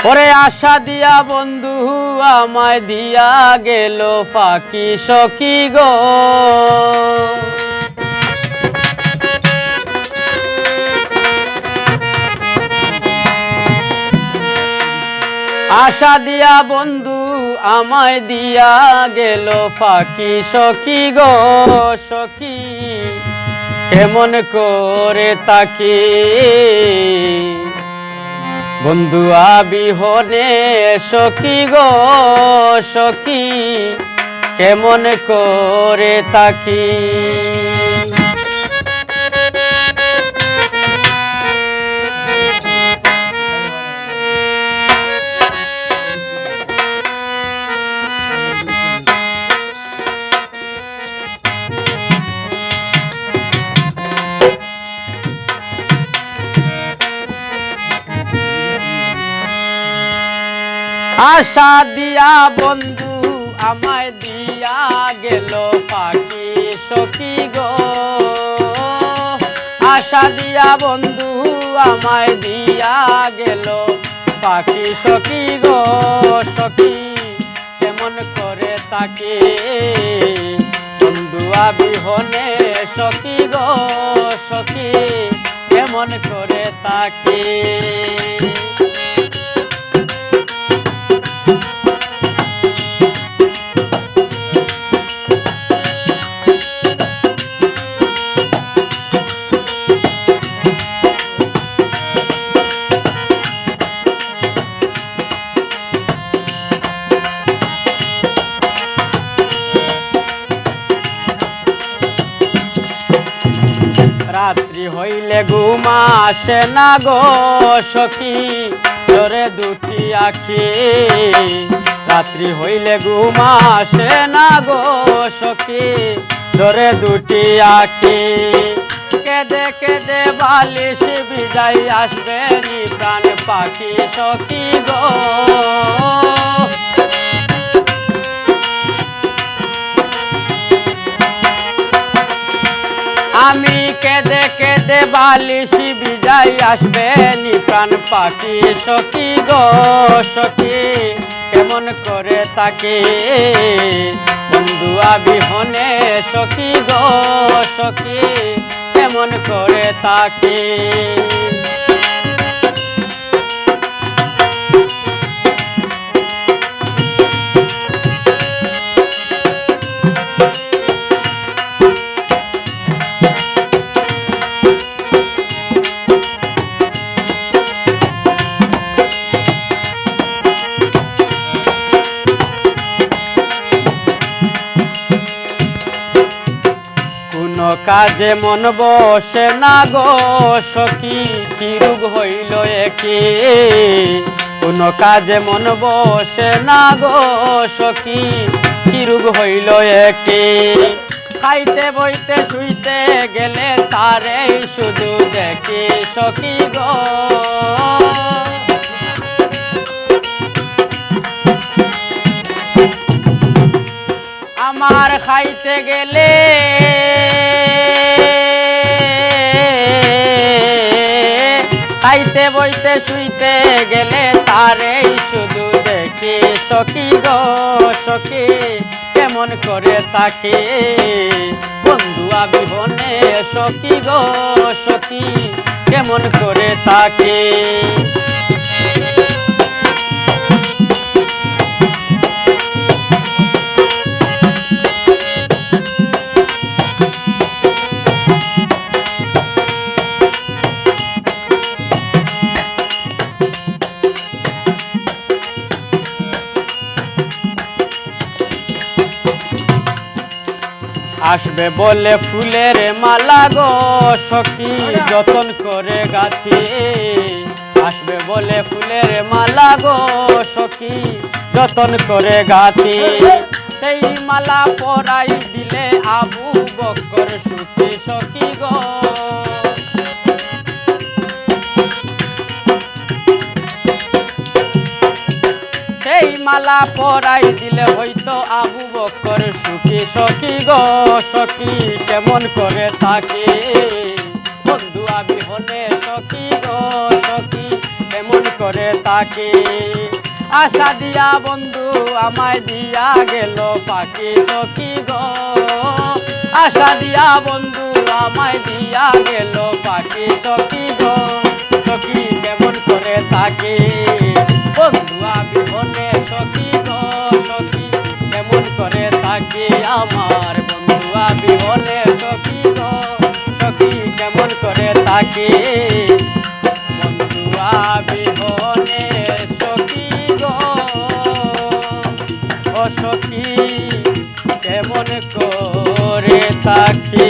ওরে আশা দিয়া বন্ধু আমায় দিয়া গেল ফাঁকি সখী গো। আশা দিয়া বন্ধু আমায় দিয়া গেল ফাঁকি সখী গো। সখী কেমন করে তাকে বন্ধু আবিহনে সখী গো। সখী কেমন করে তাকি। আশা দিয়া বন্ধু আমায় দিয়া গেল ফাঁকি সখী গো। আশা দিয়া বন্ধু আমায় দিয়া গেল ফাঁকি সখী গো। সখী কেমন করে তাকে বন্ধু আবিহনে সখী গো। সখী কেমন করে তাকে। রাত্রি হইলে ঘুম আসে না গো সখী তোরে দুটি আখি। রাত্রি হইলে ঘুম আসে না গো সখী তোরে দুটি আখি। কেদে কেদে বালিশ বিজাই আসবে নি প্রাণ পাখি সখী গো। আমি কেদে কেদে বালিশ বিজাই আসবে নি প্রাণ পাখি সখী গো। সখী কেমন করে তাকে বন্ধু আবিহনে সখী গো। সখী কেমন করে তাকে। কাজে মন বসে না গো সখী কি রোগ হইল একে। কোন কাজে মন বসে না গো সখী কি রোগ হইল একে। খাইতে বইতে শুইতে গেলে তারে শুধু দেখি সখী গো। আমার খাইতে গেলে খাইতে বইতে শুইতে গেলে তারে শুধু দেখি সখী গো। সখী কেমন করে তাকে বন্ধু আবিহনে সখী গো। সখী কেমন করে তাকে। আসবে বলে ফুলের মালা গো সখী যতন করে গাথি। আসবে বলে ফুলের মালা গো সখী যতন করে গাথি। সেই মালা পরাই দিলে আবু বকর সুখী সখী গো। সেই মালা পরাই দিলে হয়তো আবু বকর সুখী সখী গো। সখী কেমন করে থাকে বন্ধু আবিহনে সখী গো। সখী কেমন করে করে তাকে আশা দিয়া বন্ধু আমায় দিয়া গেল পাখি সখী গো আশা দিয়া বন্ধু আমায় দিয়া গেল পাখি সখী গো সখী কেমন করে তাকে বন্ধু বিহনে সখী গো সখী কেমন করে তাকে আমার বন্ধু বিহনে সখী গো সখী কেমন করে তাকে বন্ধু বিহনে সখী গো ও সখী কেমন করে তাকে